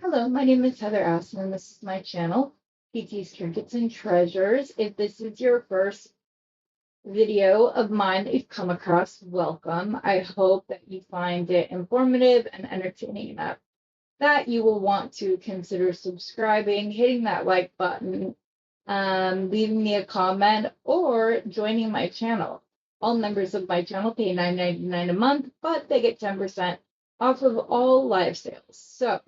Hello, my name is Heather Aston, and this is my channel, PT's Trinkets and Treasures. If this is your first video of mine that you've come across, welcome. I hope that you find it informative and entertaining enough that you will want to consider subscribing, hitting that like button, leaving me a comment, or joining my channel. All members of my channel pay $9.99 a month, but they get 10% off of all live sales. So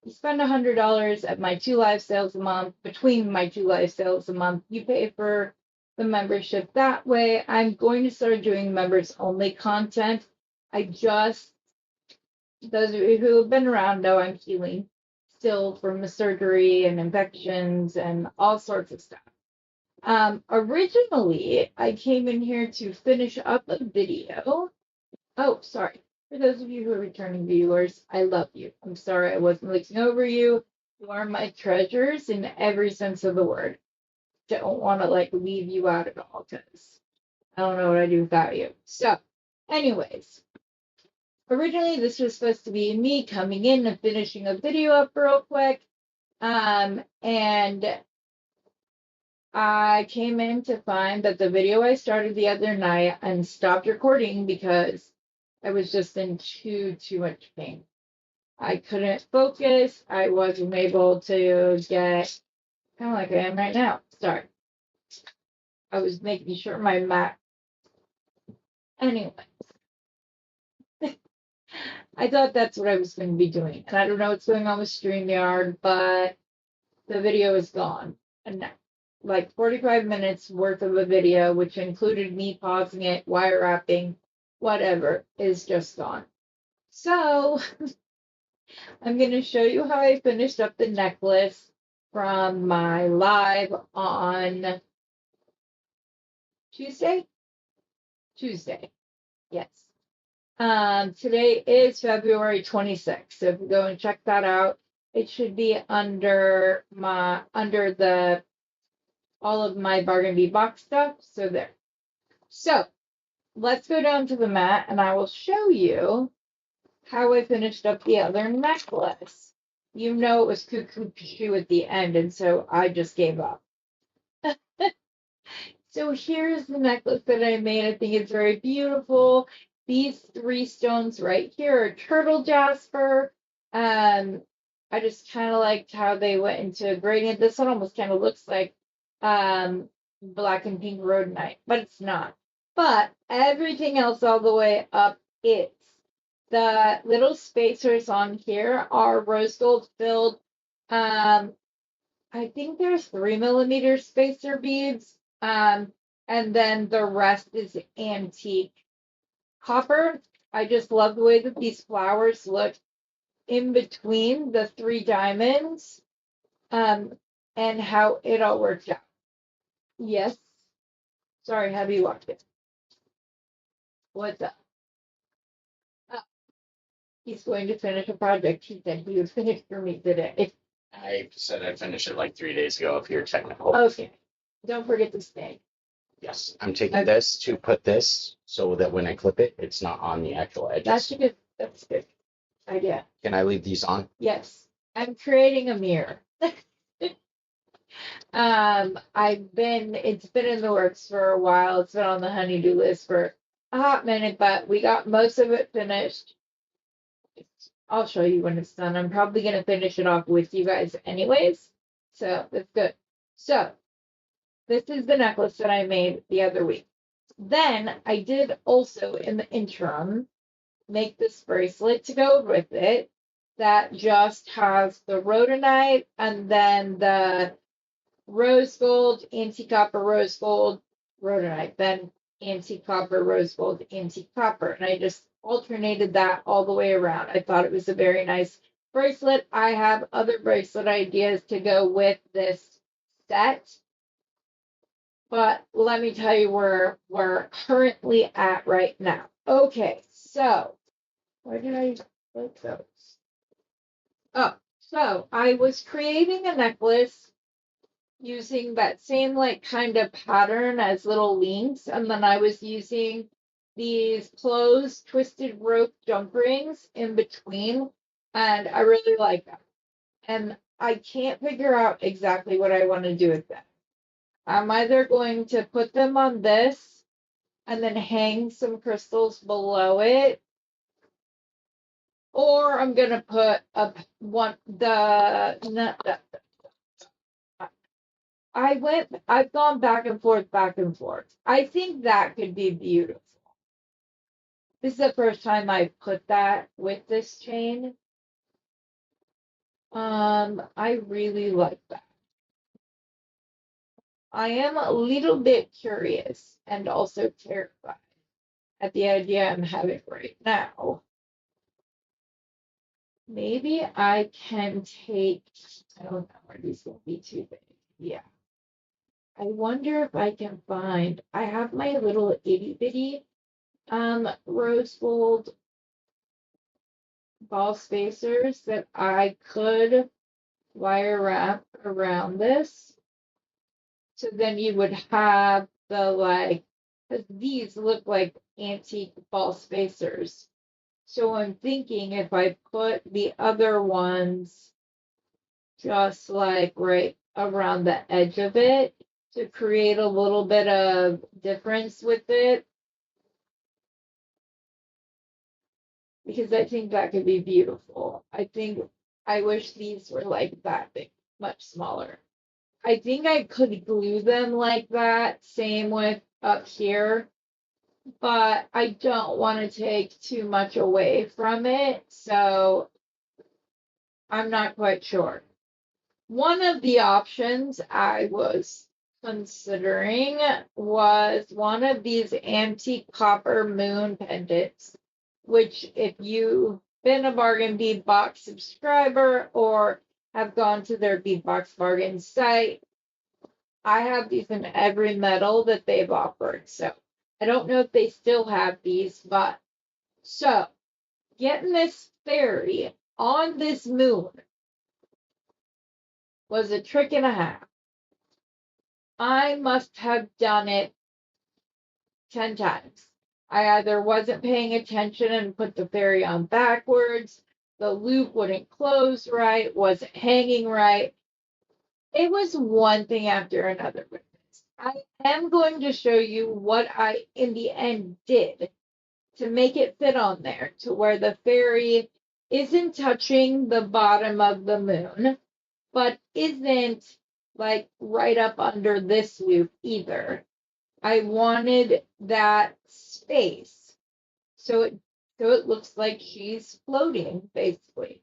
you spend $100 at my 2 live sales a month, between my 2 live sales a month, you pay for the membership that way. I'm going to start doing members only content. Those of you who have been around know I'm healing still from the surgery and infections and all sorts of stuff. Originally, I came in here to finish up a video. Oh, sorry. For those of you who are returning viewers, I love you. I'm sorry I wasn't looking over you. You are my treasures in every sense of the word. Don't want to leave you out at all because I don't know what I'd do without you. So, anyways, originally this was supposed to be me coming in and finishing a video up real quick. And I came in to find that the video I started the other night and stopped recording because I was just in too much pain. I couldn't focus. I wasn't able to get kind of like I am right now. Sorry. I was making sure my mat. Anyway, I thought that's what I was going to be doing. And I don't know what's going on with StreamYard, but the video is gone. And like 45 minutes worth of a video, which included me pausing it, wire wrapping, whatever, is just gone. So I'm going to show you how I finished up the necklace from my live on Tuesday. Yes. Today is February 26th. So if you go and check that out, it should be under the all of my bargain bee box stuff. So there. So let's go down to the mat and I will show you how I finished up the other necklace. You know it was cuckoo shoe at the end, and so I just gave up. So here's the necklace that I made. I think it's very beautiful. These 3 stones right here are turtle jasper. I just kind of liked how they went into a gradient. This one almost kind of looks like black and pink rhodonite, but it's not. But everything else all the way up is. The little spacers on here are rose gold filled. I think there's 3 millimeter spacer beads. And then the rest is antique copper. I just love the way that these flowers look in between the 3 diamonds. And how it all worked out. Yes. Sorry, have you walked it? What's up? Oh, he's going to finish a project. He said he would finish for me today. I said I'd finish it like 3 days ago if you're technical. Okay. Don't forget to stay. Yes, I'm taking this to put this so that when I clip it, it's not on the actual edges. That's good idea. Can I leave these on? Yes. I'm creating a mirror. It's been in the works for a while. It's been on the honey-do list for a hot minute, but we got most of it finished. I'll show you when it's done. I'm probably gonna finish it off with you guys anyways. So that's good. So this is the necklace that I made the other week. Then I did also in the interim make this bracelet to go with it that just has the rhodonite and then the rose gold, antique copper, rose gold, rhodonite, then antique copper, rose gold, antique copper. And I just alternated that all the way around. I thought it was a very nice bracelet. I have other bracelet ideas to go with this set. But let me tell you where we're currently at right now. Okay, so where did I put those? Oh, so I was creating a necklace using that same kind of pattern as little links, and then I was using these closed twisted rope jump rings in between And I really like that. And I can't figure out exactly what I want to do with them. I'm either going to put them on this and then hang some crystals below it, or I'm gonna put up one I've gone back and forth, back and forth. I think that could be beautiful. This is the first time I've put that with this chain. I really like that. I am a little bit curious and also terrified at the idea I'm having right now. Maybe I can take, I don't know, are these gonna be too big? Yeah. I wonder if I can find, I have my little itty bitty rose gold ball spacers that I could wire wrap around this. So then you would have the like, because these look like antique ball spacers. So I'm thinking if I put the other ones just like right around the edge of it to create a little bit of difference with it, because I think that could be beautiful. I wish these were like that big, much smaller. I think I could glue them like that, same with up here, but I don't want to take too much away from it, so I'm not quite sure. One of the options I was considering was one of these antique copper moon pendants, which if you've been a Bargain Bead Box subscriber or have gone to their Bead Box Bargain site, I have these in every metal that they've offered. So I don't know if they still have these, but so getting this fairy on this moon was a trick and a half. I must have done it 10 times. I either wasn't paying attention and put the fairy on backwards, the loop wouldn't close right, wasn't hanging right. It was one thing after another with this. I am going to show you what I, in the end, did to make it fit on there to where the fairy isn't touching the bottom of the moon, but isn't like right up under this loop either. I wanted that space. So it looks like she's floating, basically.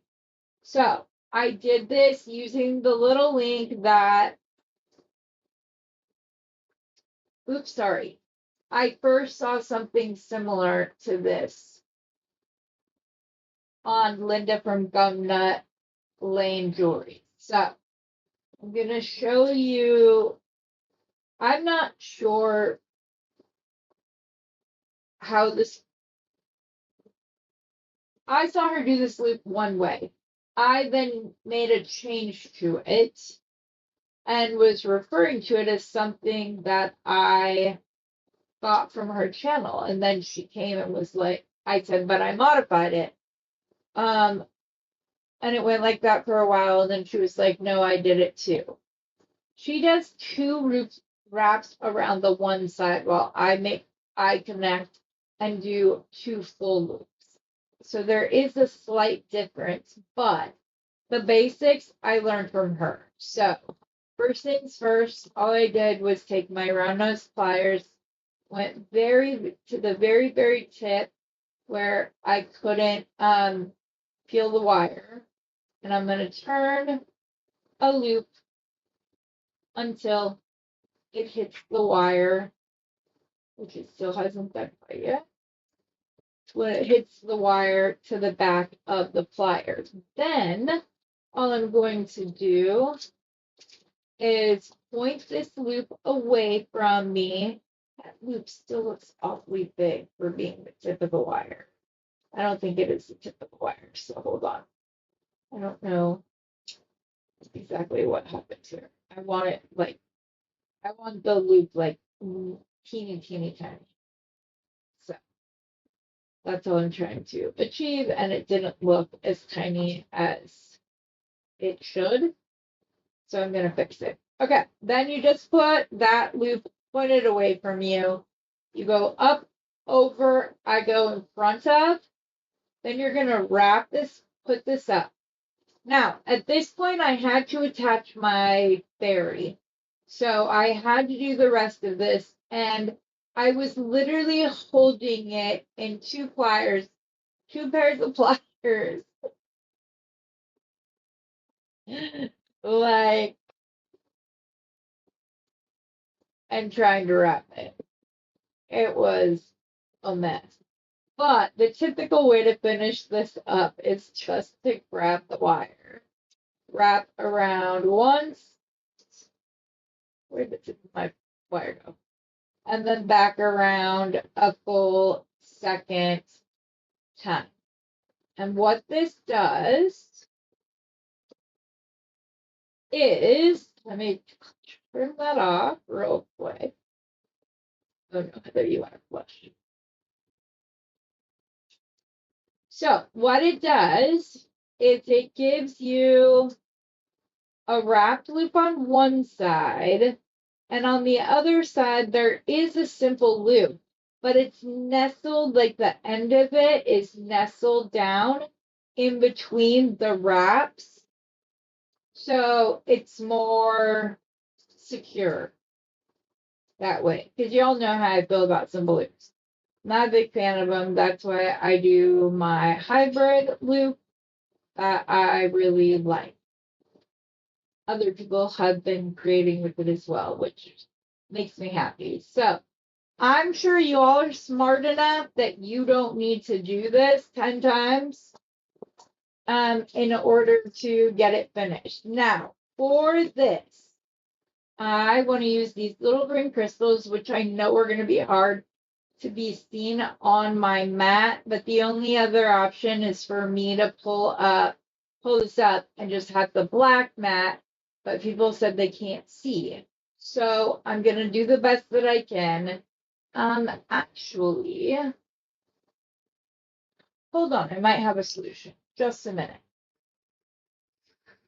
So I did this using the little link that, oops, sorry. I first saw something similar to this on Linda from Gumnut Lane Jewelry. So I'm gonna show you, I'm not sure how this, I saw her do this loop one way. I then made a change to it and was referring to it as something that I got from her channel. And then she came and was like, I said, but I modified it. And it went like that for a while. And then she was like, no, I did it too. She does two wraps around the one side while I connect and do two full loops. So there is a slight difference, but the basics I learned from her. So first things first, all I did was take my round nose pliers, went to the very, very tip where I couldn't peel the wire. And I'm gonna turn a loop until it hits the wire, which it still hasn't done quite yet. When it hits the wire to the back of the pliers. Then all I'm going to do is point this loop away from me. That loop still looks awfully big for being the tip of the wire. I don't think it is the tip of the wire, so hold on. I don't know exactly what happened here. I want it like, I want the loop like teeny, teeny, tiny. So That's all I'm trying to achieve, and it didn't look as tiny as it should. So I'm gonna fix it. Okay, then you just put that loop pointed away from you. You go up, over, I go in front of. Then you're gonna wrap this, put this up. Now, at this point, I had to attach my fairy. So I had to do the rest of this, and I was literally holding it in two pliers, two pairs of pliers. Like, and trying to wrap it. It was a mess. But the typical way to finish this up is just to grab the wire, wrap around once. Where did my wire go? And then back around a full second time. And what this does is, let me turn that off real quick. Oh no, there you are, flush. So what it does is it gives you a wrapped loop on one side, and on the other side there is a simple loop, but it's nestled, like the end of it is nestled down in between the wraps, so it's more secure that way. Because you all know how I feel about simple loops. Not a big fan of them. That's why I do my hybrid loop that I really like. Other people have been creating with it as well, which makes me happy. So I'm sure you all are smart enough that you don't need to do this 10 times in order to get it finished. Now, for this, I want to use these little green crystals, which I know are going to be hard to be seen on my mat, but the only other option is for me to pull this up and just have the black mat, but people said they can't see. So I'm gonna do the best that I can. Actually, hold on, I might have a solution. Just a minute.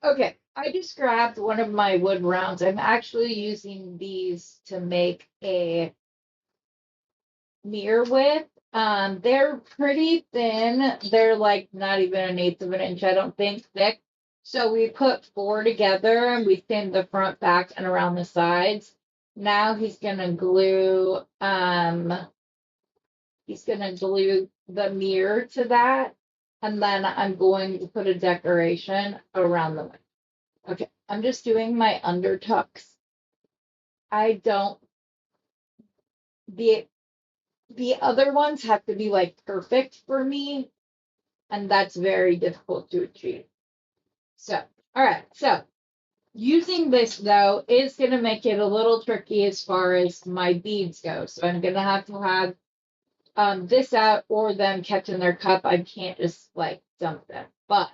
Okay, I just grabbed one of my wood rounds. I'm actually using these to make a mirror with. They're pretty thin. They're like not even an eighth of an inch, I don't think, thick. So we put 4 together and we thin the front, back, and around the sides. Now he's gonna glue the mirror to that, and then I'm going to put a decoration around the window. Okay, I'm just doing my undertucks. I don't the other ones have to be like perfect for me, and that's very difficult to achieve. So, all right, so using this though is going to make it a little tricky as far as my beads go. So I'm going to have this out or them kept in their cup. I can't just like dump them, but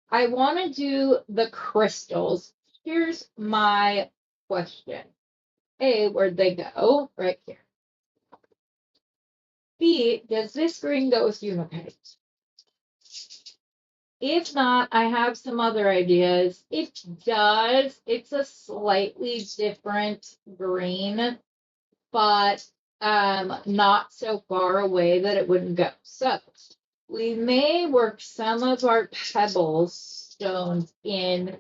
I want to do the crystals. Here's my question. A, where'd they go? Right here. B, does this green go with Unipeg? If not, I have some other ideas. It does. It's a slightly different green, but not so far away that it wouldn't go. So we may work some of our pebbles stones in,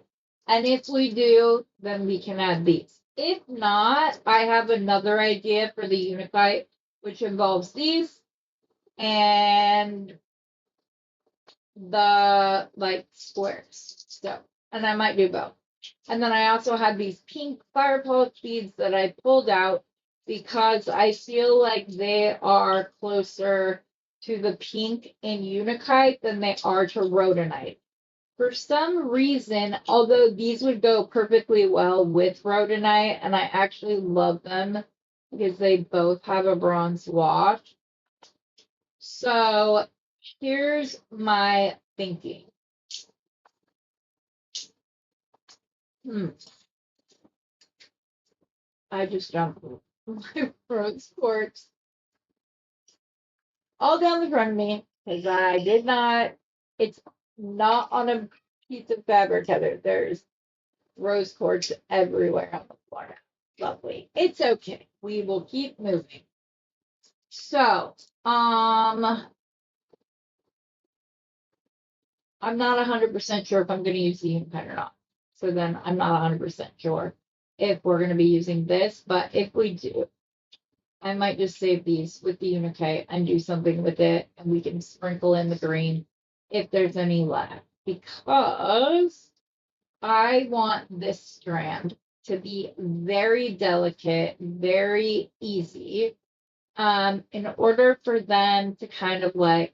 and if we do, then we can add these. If not, I have another idea for the Unify, which involves these and the like squares. So, and I might do both. And then I also have these pink fire pulse beads that I pulled out because I feel like they are closer to the pink in Unakite than they are to Rhodonite. For some reason, although these would go perfectly well with Rhodonite, and I actually love them because they both have a bronze wash. So here's my thinking. I just jumped my rose quartz all down the front of me. because I did not, it's not on a piece of fabric, Heather. There's rose quartz everywhere on the floor. Lovely. It's okay. We will keep moving. So, I'm not 100% sure if I'm going to use the unipen or not. So then I'm not 100% sure if we're going to be using this, but if we do, I might just save these with the unique and do something with it, and we can sprinkle in the green if there's any left, because I want this strand to be very delicate, very easy, in order for them to kind of like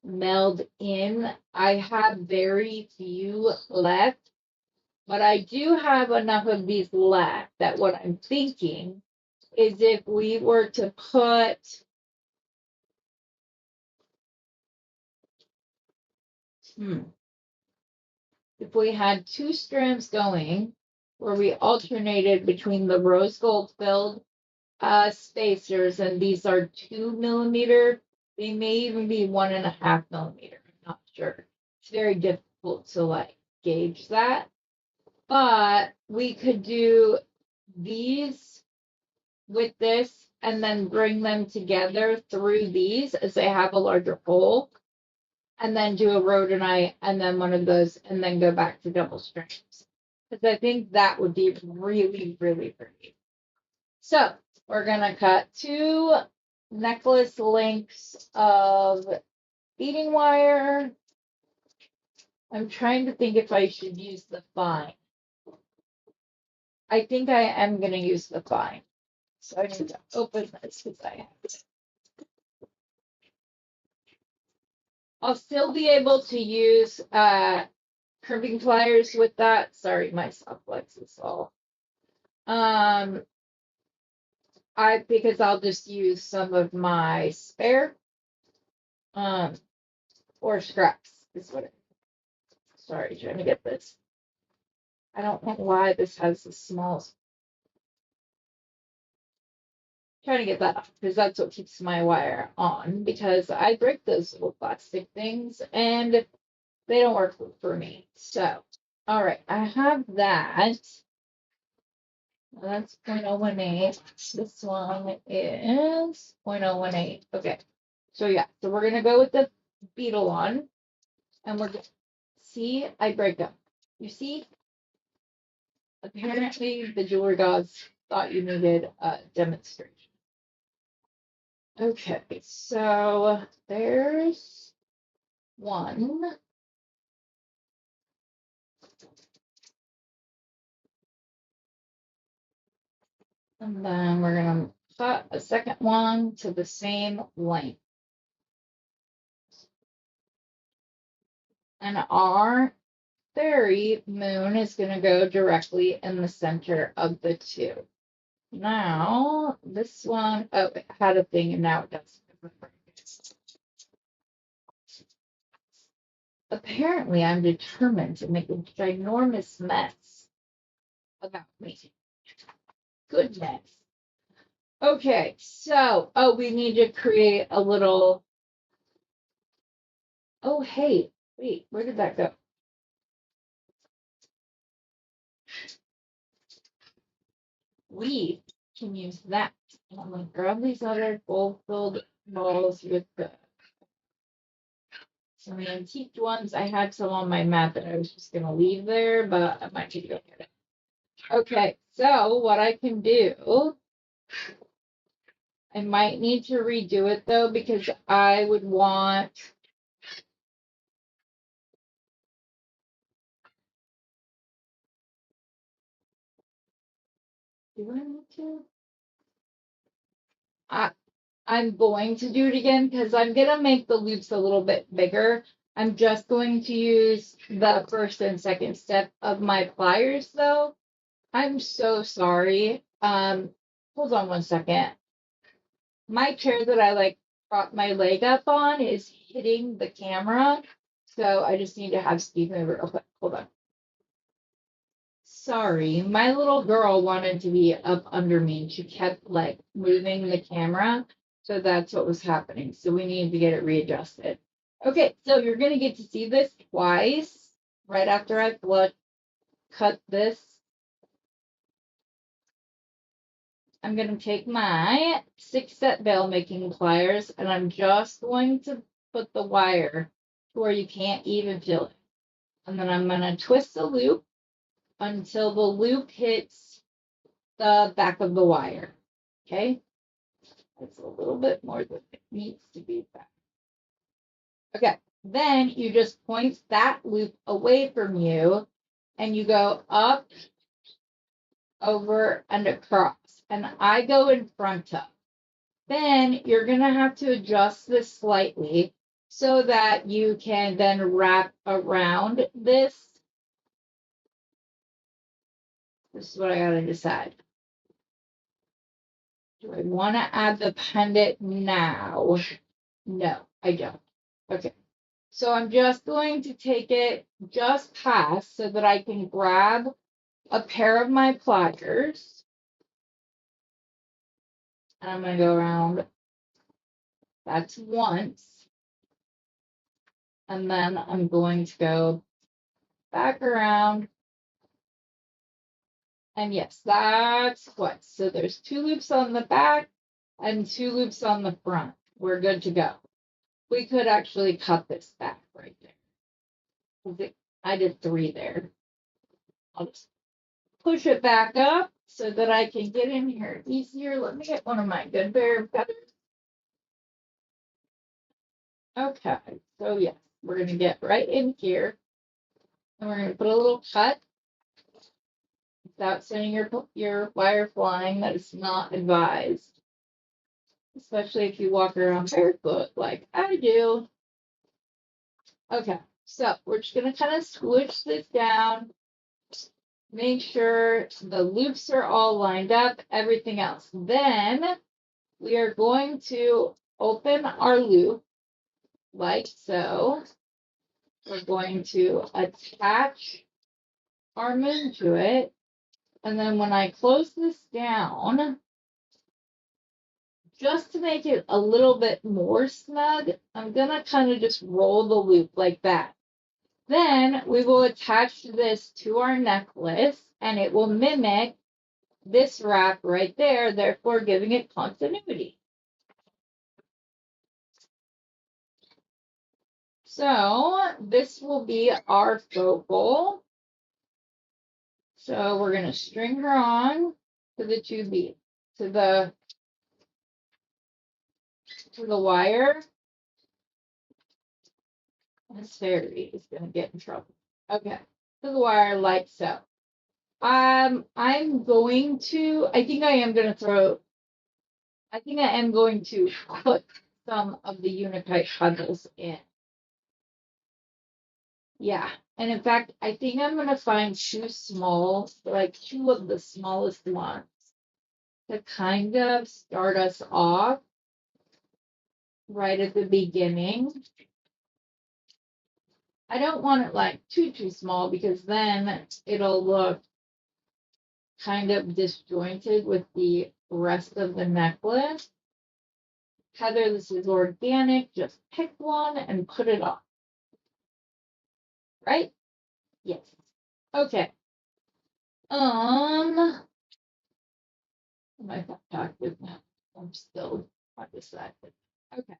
meld in. I have very few left, but I do have enough of these left that what I'm thinking is if we were to put if we had two strands going where we alternated between the rose gold filled spacers, and these are 2 millimeter, they may even be 1.5 millimeter, I'm not sure. It's very difficult to like gauge that, but we could do these with this and then bring them together through these as they have a larger hole, and then do a rhodonite and then one of those and then go back to double strands, because I think that would be really, really pretty. So we're gonna cut 2 necklace lengths of beading wire. I'm trying to think if I should use the fine. I think I am gonna use the fine. So I need to open this because I have it. I'll still be able to use crimping pliers with that. Sorry, my soft flex is all. Because I'll just use some of my spare. Or scraps is what it. Sorry, trying to get this. I don't know why this has the smallest. Trying to get that off because that's what keeps my wire on, because I break those little plastic things and they don't work for me. So, all right, I have that. That's 0.018. This one is 0.018. Okay. So yeah, so we're gonna go with the beetle one, and we're gonna see, I break them. You see? Apparently the jewelry gods thought you needed a demonstration. Okay, so there's one. And then we're gonna cut a second one to the same length. And our fairy moon is gonna go directly in the center of the two. Now, this one, oh, it had a thing and now it doesn't. Apparently, I'm determined to make a ginormous mess about me. Goodness. Okay, so, oh, we need to create a little. Oh, hey, wait, where did that go? We can use that. And I'm gonna grab these other gold-filled balls with some antique ones. I had some on my mat that I was just gonna leave there, but I might need to go get it. Okay, so what I can do, I might need to redo it though, because I would want. Do I need to? I'm going to do it again because I'm gonna make the loops a little bit bigger. I'm just going to use the first and second step of my pliers though. I'm so sorry. Hold on one second. My chair that I like prop my leg up on is hitting the camera. So I just need to have Steve move it real quick. Hold on. Sorry, my little girl wanted to be up under me. She kept like moving the camera. So that's what was happening. So we needed to get it readjusted. Okay, so you're gonna get to see this twice right after I cut this. I'm gonna take my 6-set bail making pliers and I'm just going to put the wire to where you can't even feel it. And then I'm gonna twist the loop until the loop hits the back of the wire. Okay? It's a little bit more than it needs to be back. Okay, then you just point that loop away from you and you go up, over, and across. And I go in front of. Then you're going to have to adjust this slightly so that you can then wrap around this. This is what I got to decide. Do I want to add the pendant now? No, I don't. Okay. So I'm just going to take it just past so that I can grab a pair of my pliers. And I'm going to go around. That's once. And then I'm going to go back around. And yes, that's what. So there's 2 loops on the back and 2 loops on the front. We're good to go. We could actually cut this back right there. I did 3 there. I'll just push it back up so that I can get in here easier. Let me get one of my good bear feathers. Okay, so yes, we're going to get right in here. And we're going to put a little cut without sending your wire flying. That is not advised. Especially if you walk around barefoot like I do. Okay, so we're just going to kind of squish this down. Make sure the loops are all lined up, everything else. Then we are going to open our loop like so. We're going to attach our moon to it. And then when I close this down, just to make it a little bit more snug, I'm going to kind of just roll the loop like that. Then we will attach this to our necklace and it will mimic this wrap right there, therefore giving it continuity. So this will be our focal. So we're going to string her on to the 2 beads, to the wire. This fairy is going to get in trouble. Okay, to the wire like so. I'm going to, I think I am going to put some of the Unikite puzzles in. Yeah, and in fact, I think I'm going to find 2 small, like 2 of the smallest ones to kind of start us off right at the beginning. I don't want it like too small because then it'll look kind of disjointed with the rest of the necklace. Heather, this is organic. Just pick one and put it on. Right? Yes. Okay. My talk with that. I'm still undecided. Okay.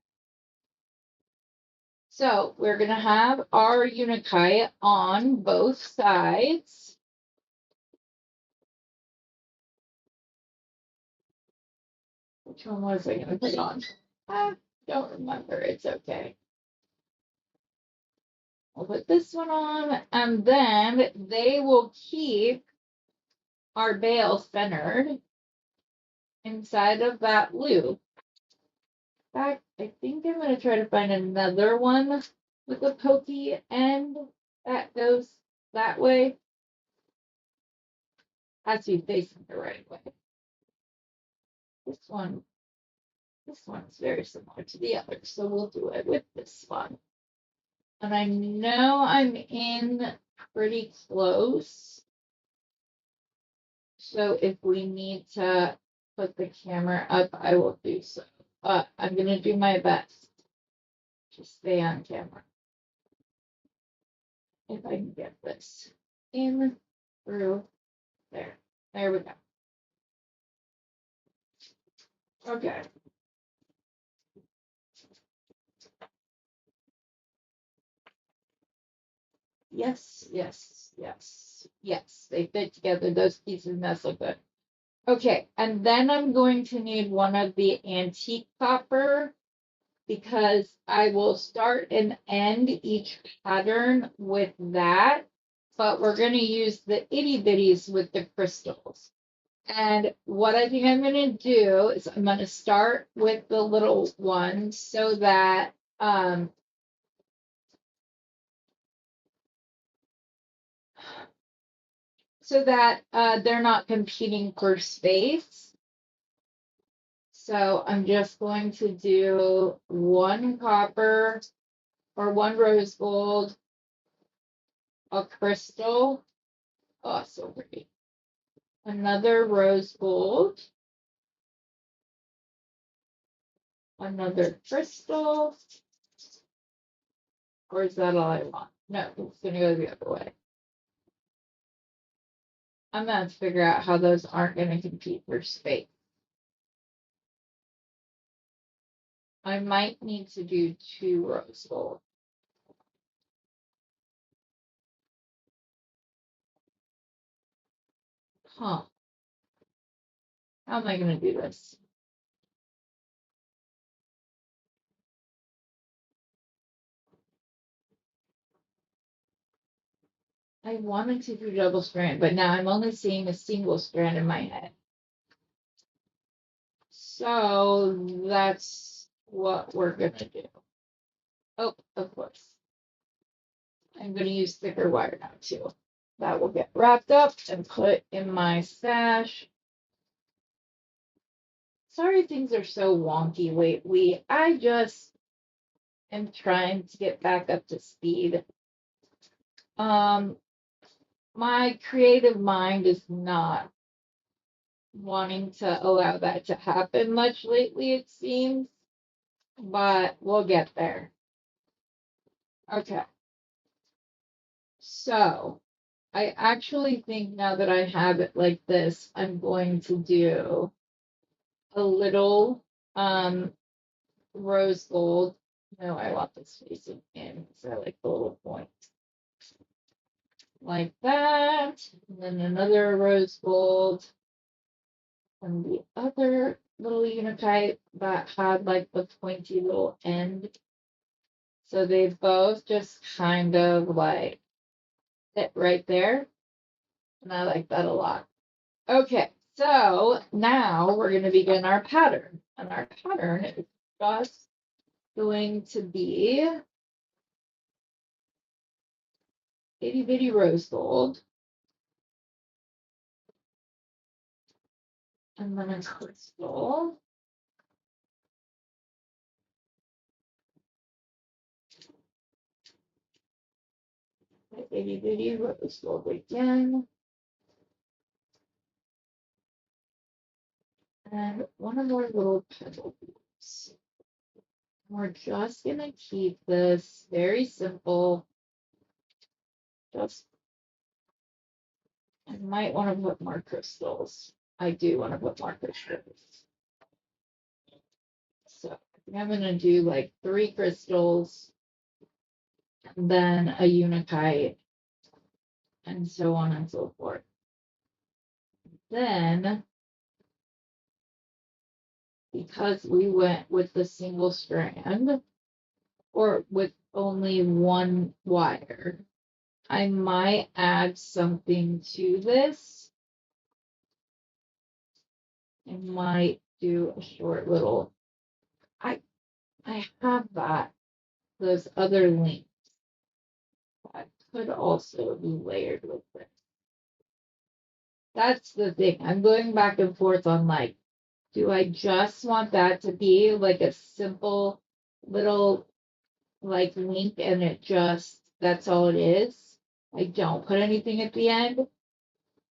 So we're gonna have our Unikite on both sides. Which one was I gonna put on? I don't remember. It's okay. I'll put this one on, and then they will keep our bail centered inside of that loop. In fact, I think I'm going to try to find another one with a pokey end that goes that way. Has to be facing the right way. This one is very similar to the other, so we'll do it with this one. And I know I'm in pretty close. So if we need to put the camera up, I will do so. But I'm going to do my best Just stay on camera. If I can get this in through there. There we go. Okay. Yes, yes, yes, yes. They fit together. Those pieces nestle good. Okay, and then I'm going to need one of the antique copper because I will start and end each pattern with that, but we're going to use the itty bitties with the crystals. And what I think I'm going to do is I'm going to start with the little ones so that they're not competing for space. So I'm just going to do one copper or one rose gold, a crystal, oh, so pretty, another rose gold, another crystal, or is that all I want? No, it's gonna go the other way. I'm gonna have to figure out how those aren't gonna compete for space. I might need to do 2 rose gold. Huh. How am I gonna do this? I wanted to do double strand, but now I'm only seeing a single strand in my head. So that's what we're gonna do. Oh, of course. I'm gonna use thicker wire now too. That will get wrapped up and put in my stash. Sorry things are so wonky lately. I just am trying to get back up to speed. My creative mind is not wanting to allow that to happen much lately, it seems, but we'll get there. Okay. So I actually think now that I have it like this, I'm going to do a little rose gold. No, I want this facing in, so I like the little point. Like that. And then another rose gold. And the other little unitite that had like the pointy little end. So they both just kind of like fit right there. And I like that a lot. Okay, so now we're going to begin our pattern. And our pattern is just going to be itty bitty rose gold. And then a crystal. Itty bitty rose gold again. And one of our little pebble beads. We're just gonna keep this very simple. Just, I might want to put more crystals. I do want to put more crystals. So I think I'm gonna do like 3 crystals, and then a unitite, and so on and so forth. Then, because we went with the single strand, or with only one wire, I might add something to this. I might do a short little, I have those other links that could also be layered with this. That's the thing. I'm going back and forth on like, do I just want that to be like a simple little like link and it just, that's all it is? I don't put anything at the end.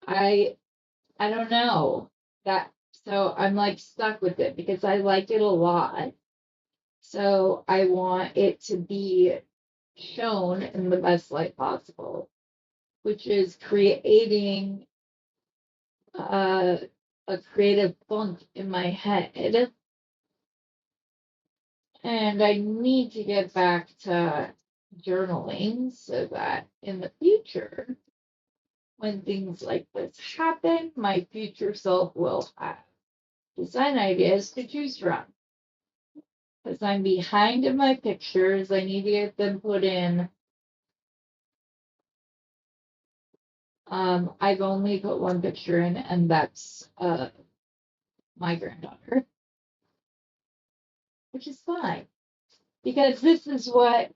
I don't know that. So I'm like stuck with it because I like it a lot. So I want it to be shown in the best light possible, which is creating a creative funk in my head. And I need to get back to journaling so that in the future, when things like this happen, my future self will have design ideas to choose from. Because I'm behind in my pictures, I need to get them put in. I've only put one picture in, and that's my granddaughter, which is fine because this is what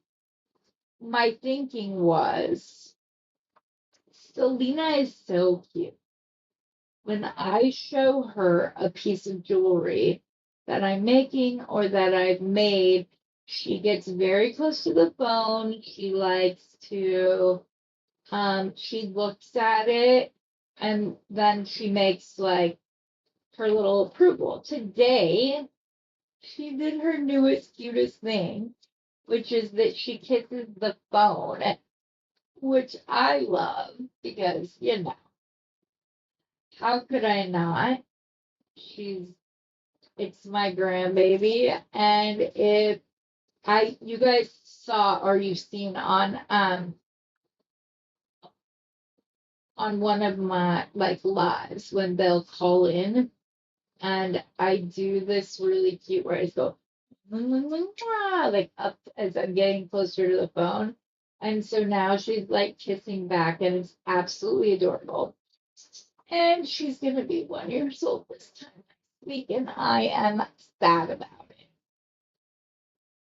my thinking was. Selena is so cute. When I show her a piece of jewelry that I'm making or that I've made, she gets very close to the phone. She likes to, she looks at it and then she makes like her little approval. Today, she did her newest, cutest thing, which is that she kisses the phone, which I love because, you know, how could I not? She's It's my grandbaby, and if you guys saw or you've seen on one of my like lives when they'll call in, and I do this really cute where I go like up as I'm getting closer to the phone, and so now she's like kissing back, and it's absolutely adorable. And she's gonna be 1 year old this time next week, and I am sad about it.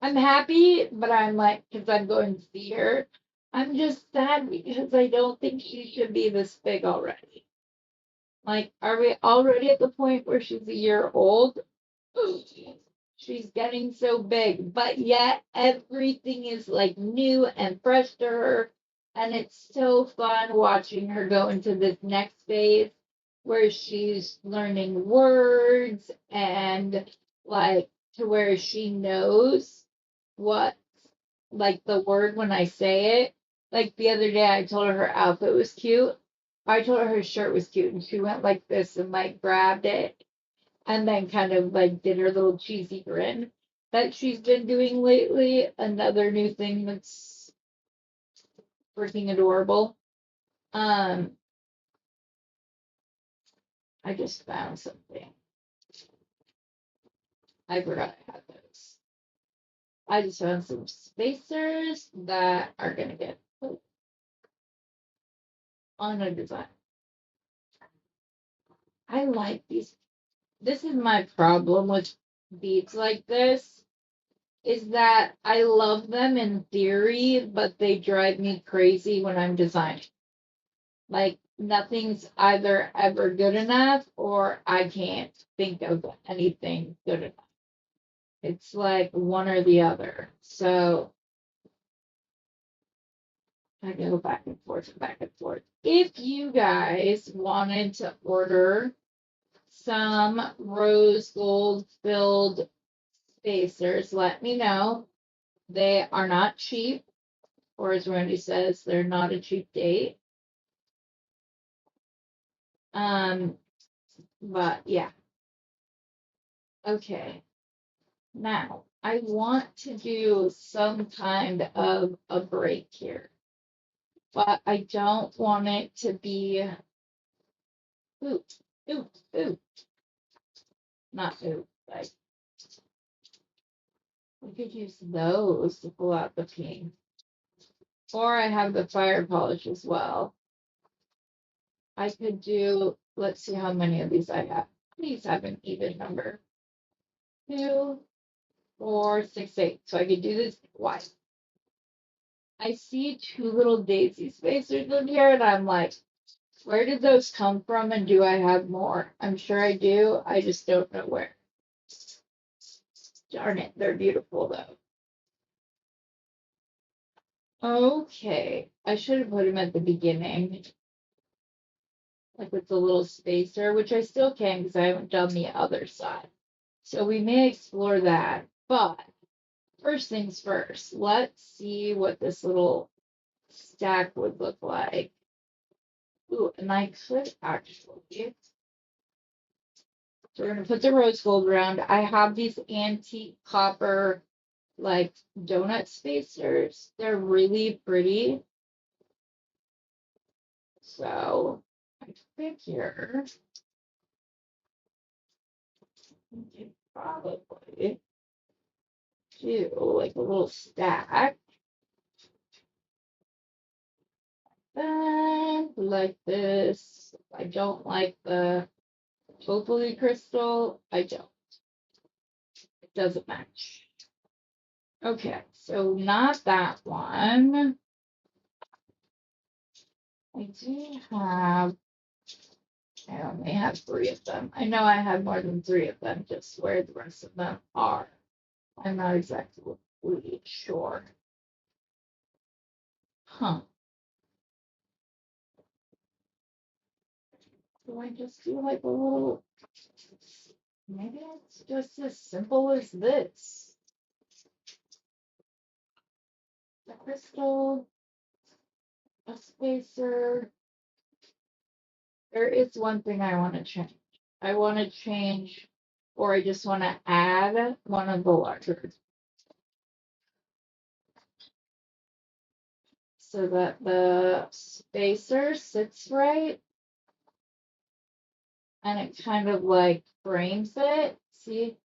I'm happy, but I'm like, because I'm going to see her. I'm just sad because I don't think she should be this big already. Like, are we already at the point where she's a year old? Ooh, she's getting so big, but yet everything is like new and fresh to her. And it's so fun watching her go into this next phase where she's learning words and like to where she knows what like the word when I say it. Like the other day, I told her her outfit was cute. I told her her shirt was cute, and she went like this and like grabbed it, and then kind of like did her little cheesy grin that she's been doing lately. Another new thing that's freaking adorable. Um, I just found something. I forgot I had those. I just found some spacers that are gonna get put on a design. I like these. This is my problem with beads like this is that I love them in theory, but they drive me crazy when I'm designing. Like nothing's either ever good enough or I can't think of anything good enough. It's like one or the other. So I go back and forth and back and forth. If you guys wanted to order some rose gold filled spacers, let me know. They are not cheap, or as Randy says, they're not a cheap date. Um, but yeah. Okay. Now I want to do some kind of a break here, but I don't want it to be ooh, ooh, ooh, not ooh, like we could use those to pull out the pink. Or I have the fire polish as well. I could do, let's see how many of these I have. These have an even number. 2, 4, 6, 8. So I could do this twice. I see 2 little daisy spacers in here, and I'm like, where did those come from, and do I have more? I'm sure I do. I just don't know where. Darn it, they're beautiful though. Okay, I should have put them at the beginning, like with the little spacer, which I still can because I haven't done the other side. So we may explore that, but first things first, let's see what this little stack would look like. Ooh, and I could actually. So we're gonna put the rose gold around. I have these antique copper like donut spacers. They're really pretty. So I figure we could probably do like a little stack. Like this. I don't like the totally crystal. I don't. It doesn't match. Okay, so not that one. I do have, I only have 3 of them. I know I have more than 3 of them, just where the rest of them are. I'm not exactly sure. Huh. Do I just do like a little, maybe it's just as simple as this. The crystal, a spacer. There is one thing I want to change. I want to change, or I just want to add one of the larger so that the spacer sits right and it kind of like frames it. See?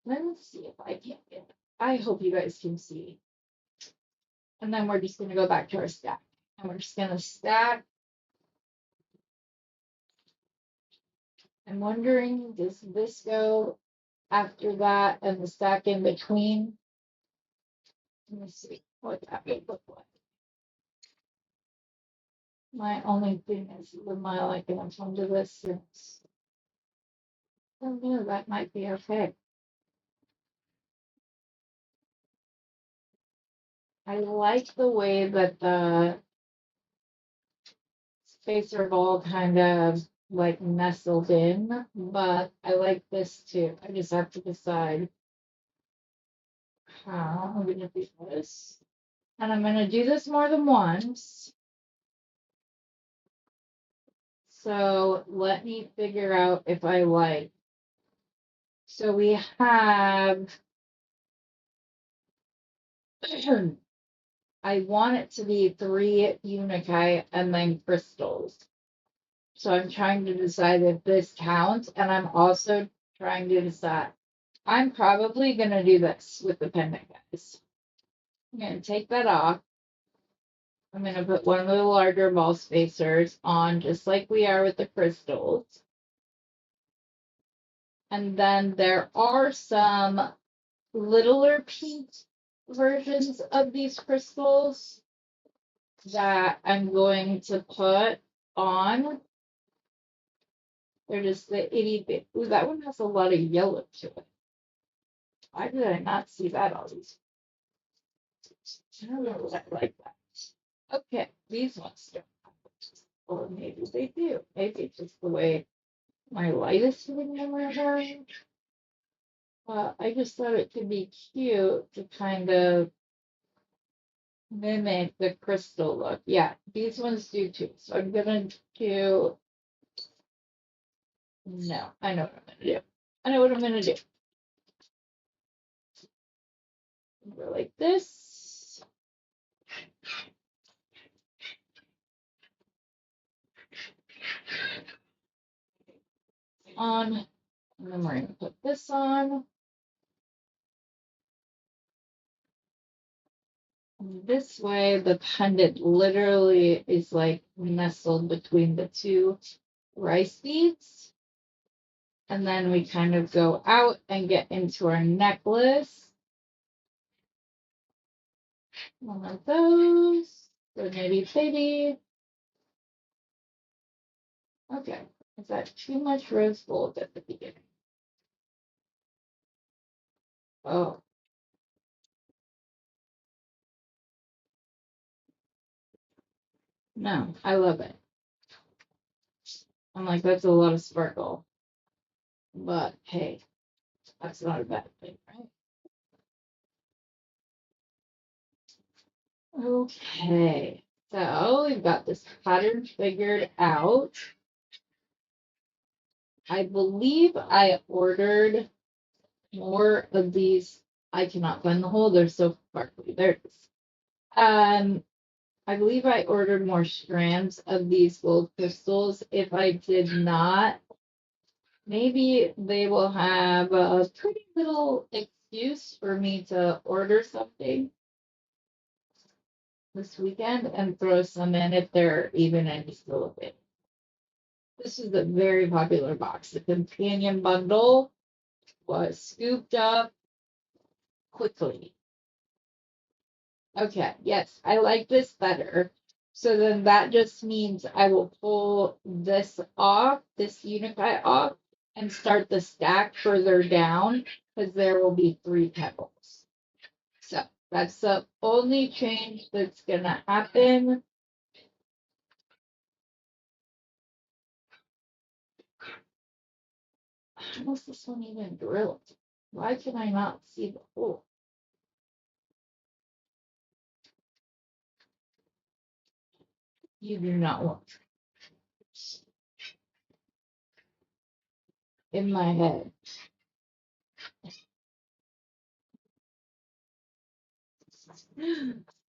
Let me see if I can get it. I hope you guys can see. And then we're just going to go back to our stack. And we're just going to stack. I'm wondering, does this go after that and the stack in between? Let me see what that would look like. My only thing is the mile I can come to this since. Oh no, that might be okay. I like the way that the spacer ball kind of like nestled in, but I like this too. I just have to decide how I'm gonna do this. And I'm gonna do this more than once. So let me figure out if I like. So we have I want it to be 3 unikai and then crystals. So I'm trying to decide if this counts, and I'm also trying to decide. I'm probably gonna do this with the pendant, guys. I'm gonna take that off. I'm gonna put one of the larger ball spacers on, just like we are with the crystals. And then there are some littler pink versions of these crystals that I'm going to put on. They're just the itty bit. Ooh, that one has a lot of yellow to it. Why did I not see that all these? I don't know what I like that. Okay, these ones don't. Or maybe they do. Maybe it's just the way my light is sitting in my hair. I just thought it could be cute to kind of mimic the crystal look. Yeah, these ones do too. So I'm gonna do. No, I know what I'm gonna do. I know what I'm gonna do. Go like this. On, and then we're gonna put this on. This way, the pendant literally is like nestled between the 2 rice beads. And then we kind of go out and get into our necklace. One of those. So maybe baby. Okay. Is that too much rose gold at the beginning? Oh. No, I love it. I'm like, that's a lot of sparkle. But hey, that's not a bad thing, right? Okay, so we've got this pattern figured out. I believe I ordered more of these. I cannot find the hole. They're so sparkly. There it is. I believe I ordered more strands of these gold crystals. If I did not, maybe they will have a pretty little excuse for me to order something this weekend and throw some in if they're even any still available. This is a very popular box. The companion bundle was scooped up quickly. Okay, yes, I like this better. So then that just means I will pull this off, this Unify off, and start the stack further down because there will be 3 petals. So that's the only change that's gonna happen. How is this one even drilled? Why can I not see the hole? You do not want in my head.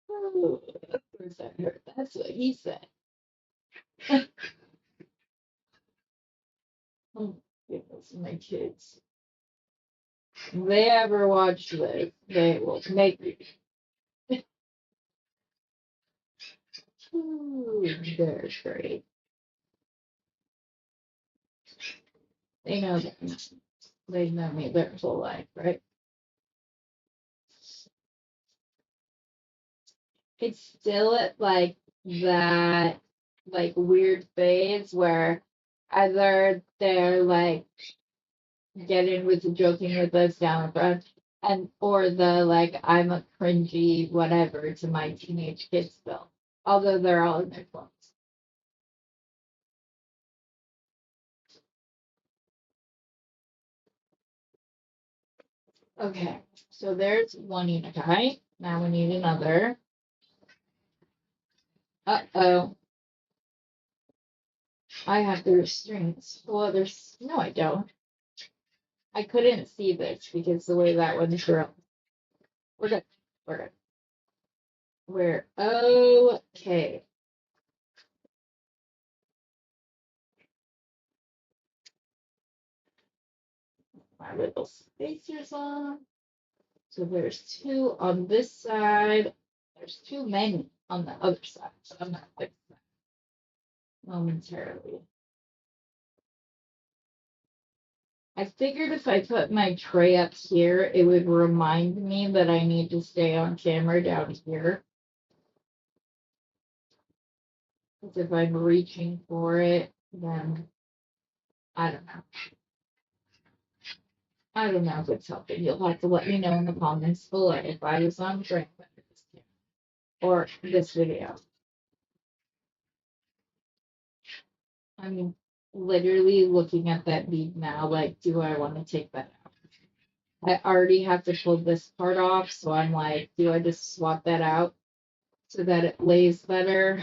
Oh, of course I heard. That's what he said. Oh, goodness, my kids. If they ever watch this, they will make me. Ooh, they're great. They know that. They know me their whole life, right? It's still at like that like weird phase where either they're like getting with the joking with us down in front and or the like I'm a cringy whatever to my teenage kids still. Although they're all in their phones. Okay, so there's one unikai. Now we need another. Uh-oh. I have the restraints. Well, there's no, I don't. I couldn't see this because the way that one's drilled. We're good. We're good. We're okay. My little spacers on. So there's 2 on this side. There's too many on the other side. So I'm gonna fix that momentarily. I figured if I put my tray up here, it would remind me that I need to stay on camera down here. Because if I'm reaching for it, then I don't know. I don't know if it's helping. You'll have to let me know in the comments below if I was on track with this or this video. I'm literally looking at that bead now, like, do I want to take that out? I already have to pull this part off, so I'm like, do I just swap that out so that it lays better?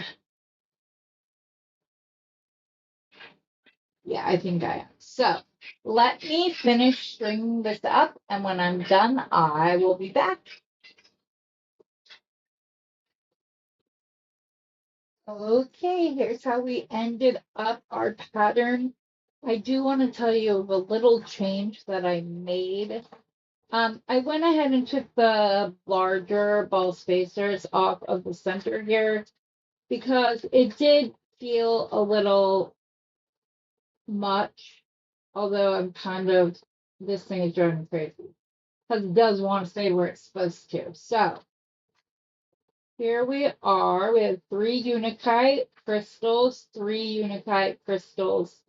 Yeah, I think I am. So let me finish stringing this up, and when I'm done, I will be back. Okay, here's how we ended up our pattern. I do want to tell you of a little change that I made. I went ahead and took the larger ball spacers off of the center here because it did feel a little much, although I'm kind of, this thing is driving me crazy because it does want to stay where it's supposed to. So here we are. We have 3 Unakite crystals, 3 Unakite crystals,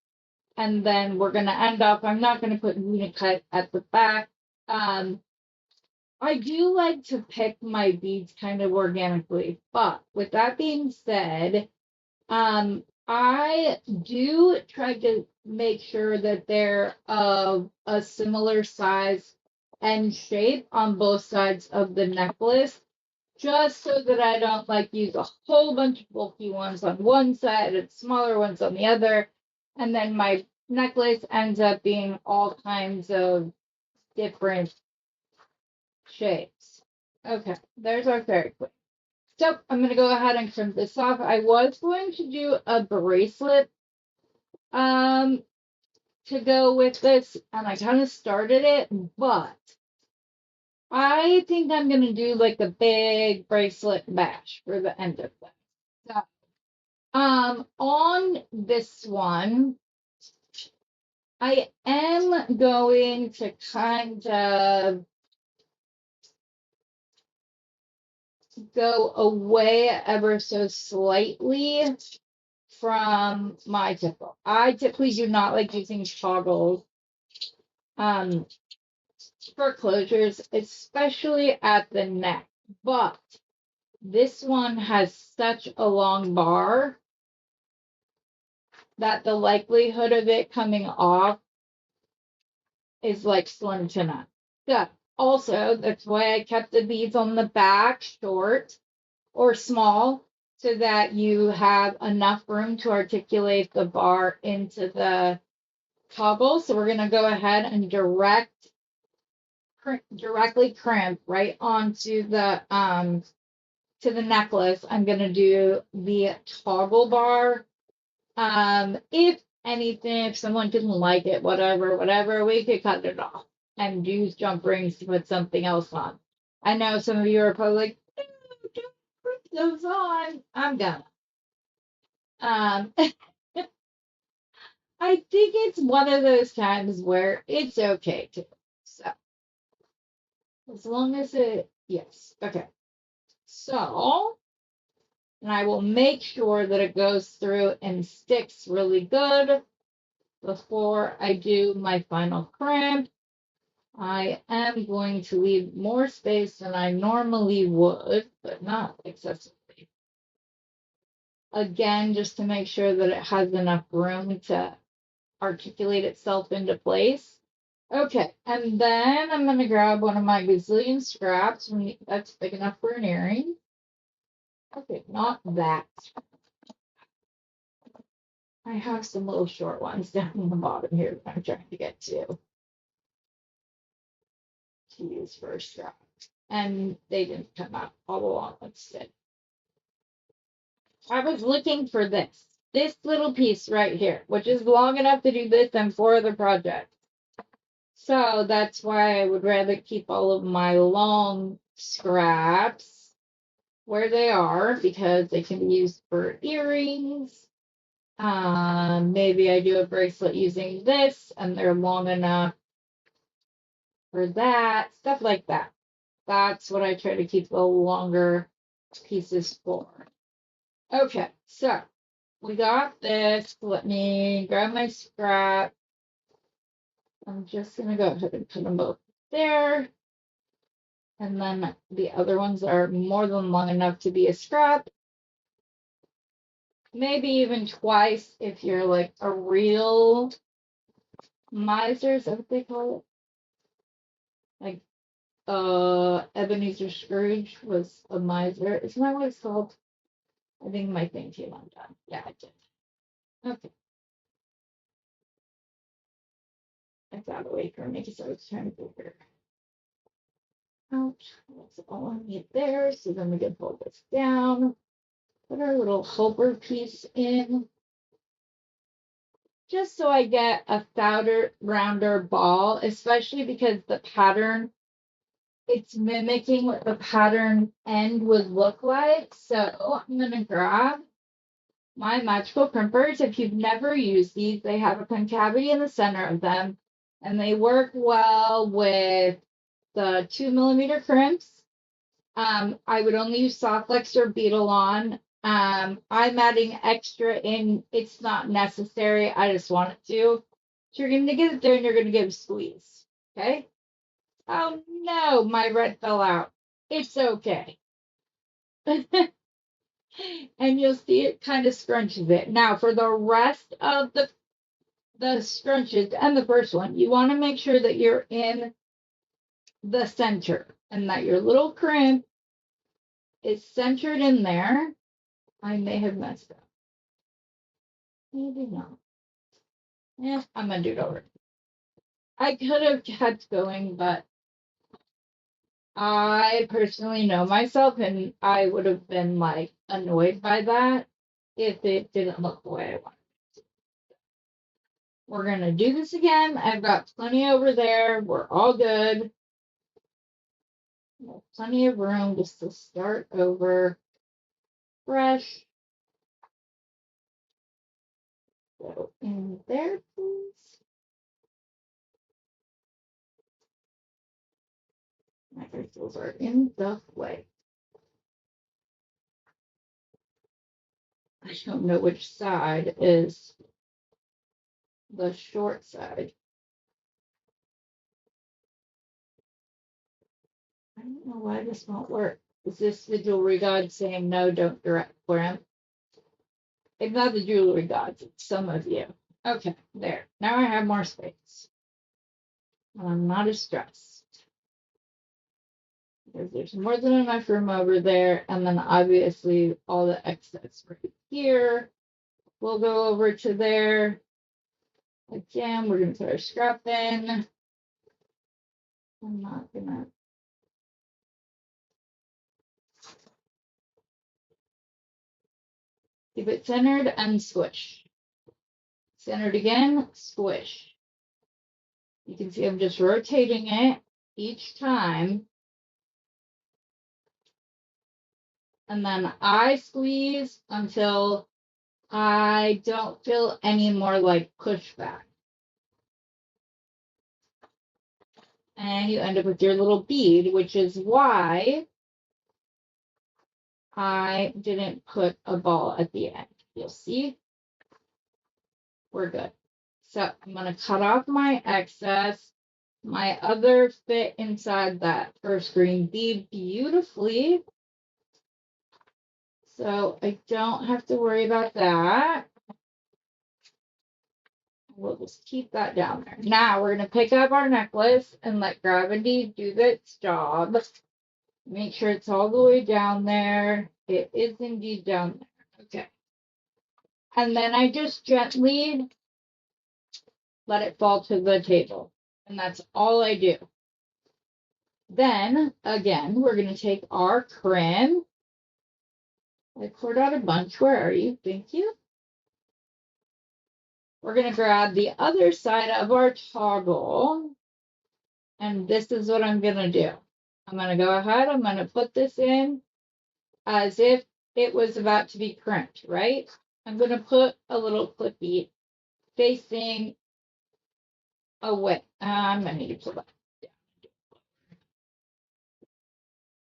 and then we're going to end up, I'm not going to put Unakite at the back. I do like to pick my beads kind of organically, but with that being said, I do try to make sure that they're of a similar size and shape on both sides of the necklace just so that I don't like use a whole bunch of bulky ones on one side and smaller ones on the other. And then my necklace ends up being all kinds of different shapes. Okay, there's our fairy queen. So I'm gonna go ahead and trim this off. I was going to do a bracelet to go with this, and I kind of started it, but I think I'm gonna do like a big bracelet bash for the end of this. So, on this one, I am going to kind of go away ever so slightly from my typical. I typically do not like using toggles um, for closures, especially at the neck. But this one has such a long bar that the likelihood of it coming off is like slim to none. So also, that's why I kept the beads on the back short or small so that you have enough room to articulate the bar into the toggle. So we're going to go ahead and directly crimp right onto the to the necklace. I'm going to do the toggle bar. If anything, if someone didn't like it, whatever, we could cut it off and use jump rings to put something else on. I know some of you are probably like, "No, don't put those on." I'm gonna. Um, I think it's one of those times where it's okay to. So as long as yes, okay. So, and I will make sure that it goes through and sticks really good before I do my final crimp. I am going to leave more space than I normally would, but not excessively. Again, just to make sure that it has enough room to articulate itself into place. Okay, and then I'm going to grab one of my gazillion scraps. That's big enough for an earring. Okay, not that. I have some little short ones down in the bottom here that I'm trying to get to use for a strap. And they didn't come out all along. Let's see. I was looking for this little piece right here, which is long enough to do this and 4 other projects. So that's why I would rather keep all of my long scraps where they are because they can be used for earrings. Maybe I do a bracelet using this and they're long enough for that, stuff like that. That's what I try to keep the longer pieces for. Okay, so we got this. Let me grab my scrap. I'm just gonna go ahead and put them both there. And then the other ones are more than long enough to be a scrap. Maybe even twice if you're like a real miser, is that what they call it? Like Ebenezer Scrooge was a miser. Isn't that what it's called? I think my thing came undone. Yeah, I did. Okay. It's out of the way for me because I was trying to figure out. That's all I need there. So then we can pull this down. Put our little helper piece in. Just so I get a fatter, rounder ball, especially because the pattern, it's mimicking what the pattern end would look like. So I'm going to grab my magical crimpers. If you've never used these, they have a concavity in the center of them, and they work well with the 2mm crimps. I would only use soft flex or beetle on. I'm adding extra in. It's not necessary. I just want it to. So you're going to get it there and you're going to give a squeeze. Okay. Oh no, my red fell out. It's okay. And you'll see it kind of scrunches it. Now for the rest of the scrunches and the first one, you want to make sure that you're in the center and that your little crimp is centered in there. I may have messed up. Maybe not. Yeah, I'm gonna do it over. I could have kept going, but I personally know myself and I would have been like annoyed by that if it didn't look the way I wanted. We're gonna do this again. I've got plenty over there. We're all good. Plenty of room just to start over fresh. Go in there, please. My crystals are in the way. I don't know which side is the short side. I don't know why this won't work. Is this the jewelry god saying no, don't direct for him? It's not the jewelry gods, it's some of you. Okay, there. Now I have more space. I'm not as stressed. Because there's more than enough room over there, and then obviously all the excess right here. We'll go over to there. Again, we're gonna put our scrap in. I'm not gonna. Keep it centered and squish. Centered again, squish. You can see I'm just rotating it each time. And then I squeeze until I don't feel any more like pushback. And you end up with your little bead, which is why I didn't put a ball at the end. You'll see. We're good. So I'm going to cut off my excess. My other fit inside that first green bead beautifully. So I don't have to worry about that. We'll just keep that down there. Now we're going to pick up our necklace and let gravity do its job. Make sure it's all the way down there. It is indeed down there. Okay. And then I just gently let it fall to the table. And that's all I do. Then, again, we're going to take our crim. I poured out a bunch. Where are you? Thank you. We're going to grab the other side of our toggle. And this is what I'm going to do. I'm going to go ahead. I'm going to put this in as if it was about to be crimped, right? I'm going to put a little clippy facing away. I'm going to need to pull that down.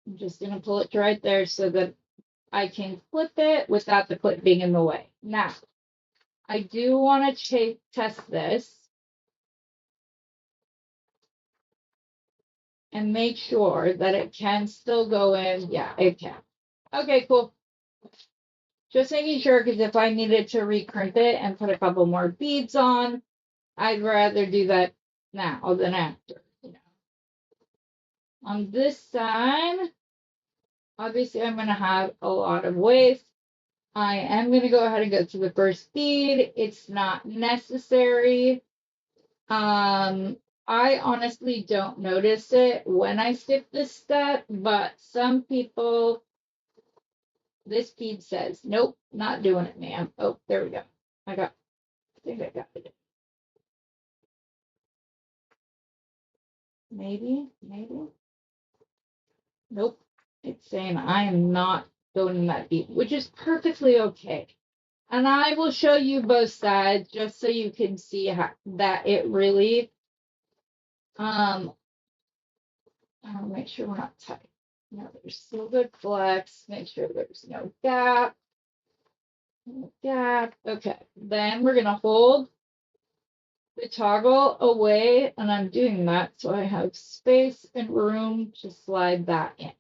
I'm just going to pull it right there so that I can clip it without the clip being in the way. Now, I do want to test this and make sure that it can still go in. Yeah, it can. Okay, cool. Just making sure, because if I needed to recrimp it and put a couple more beads on, I'd rather do that now than after. You know. On this side, obviously I'm going to have a lot of waste. I am going to go ahead and go to the first bead. It's not necessary. I honestly don't notice it when I skip this step, but some people, this bead says, nope, not doing it, ma'am. Oh, there we go. I think I got it. Maybe. Nope. It's saying I am not going in that bead, which is perfectly okay. And I will show you both sides just so you can see how, that it really, I'll make sure we're not tight. No, there's still good flex. Make sure there's no gap. No gap. Okay. Then we're going to hold the toggle away, and I'm doing that so I have space and room to slide that in.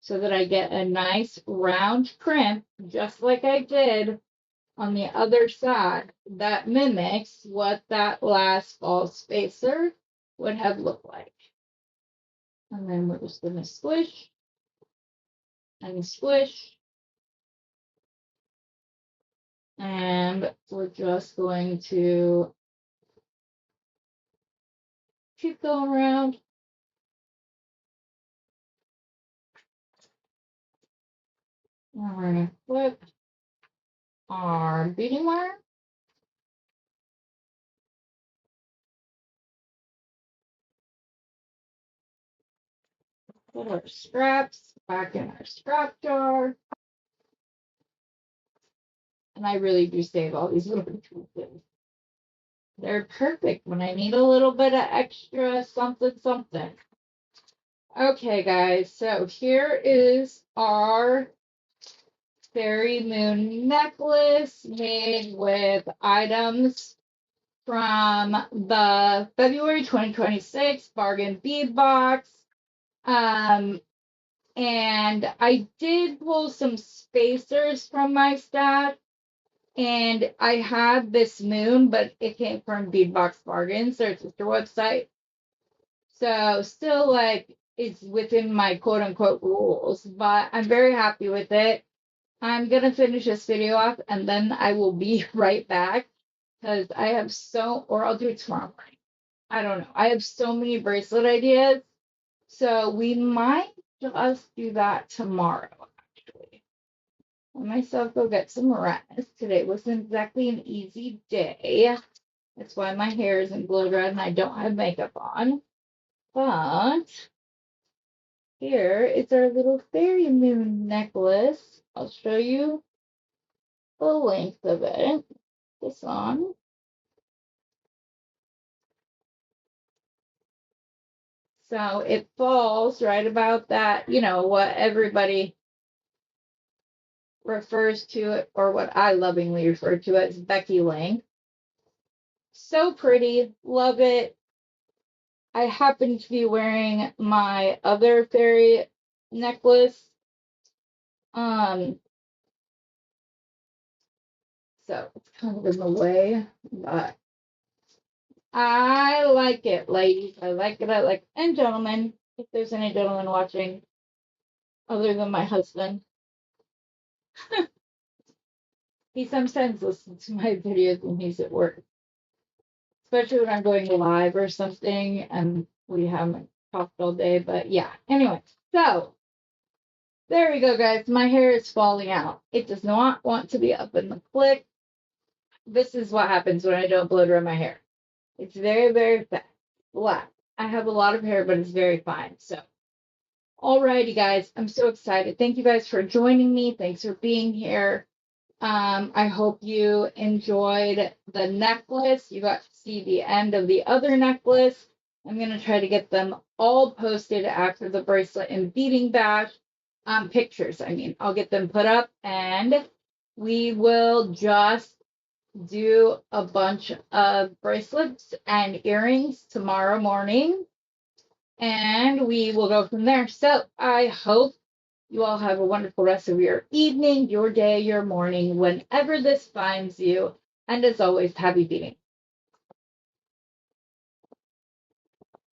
So that I get a nice round crimp, just like I did on the other side, that mimics what that last false spacer would have looked like. And then we're just going to squish and squish. And we're just going to keep going around. And we're going to flip our beading wire. Put our scraps back in our scrap jar. And I really do save all these little pieces. They're perfect when I need a little bit of extra something, something. Okay, guys, so here is our fairy moon necklace made with items from the February 2026 bargain bead box. And I did pull some spacers from my stash, and I had this moon, but it came from Beadbox Bargains, their sister website. So still like it's within my quote unquote rules, but I'm very happy with it. I'm gonna finish this video off and then I will be right back because I have or I'll do it tomorrow morning. I don't know. I have so many bracelet ideas. So we might just do that tomorrow, actually. Let myself go get some rest. Today wasn't exactly an easy day. That's why my hair isn't blow dried and I don't have makeup on. But here is our little fairy moon necklace. I'll show you the length of it. This on. So it falls right about that, what everybody refers to it, or what I lovingly refer to as Becky length. So pretty, love it. I happen to be wearing my other fairy necklace. So it's kind of in the way, but I like it, ladies. I like it. And gentlemen, if there's any gentlemen watching other than my husband. He sometimes listens to my videos when he's at work, especially when I'm going live or something and we haven't talked all day. But yeah, anyway, so there we go, guys. My hair is falling out. It does not want to be up in the clip. This is what happens when I don't blow dry my hair. It's very, very black. I have a lot of hair, but it's very fine. So, alrighty, guys. I'm so excited. Thank you guys for joining me. Thanks for being here. I hope you enjoyed the necklace. You got to see the end of the other necklace. I'm going to try to get them all posted after the bracelet and beading bash. Pictures, I mean. I'll get them put up and we will just do a bunch of bracelets and earrings tomorrow morning. And we will go from there. So I hope you all have a wonderful rest of your evening, your day, your morning, whenever this finds you. And as always, happy beading.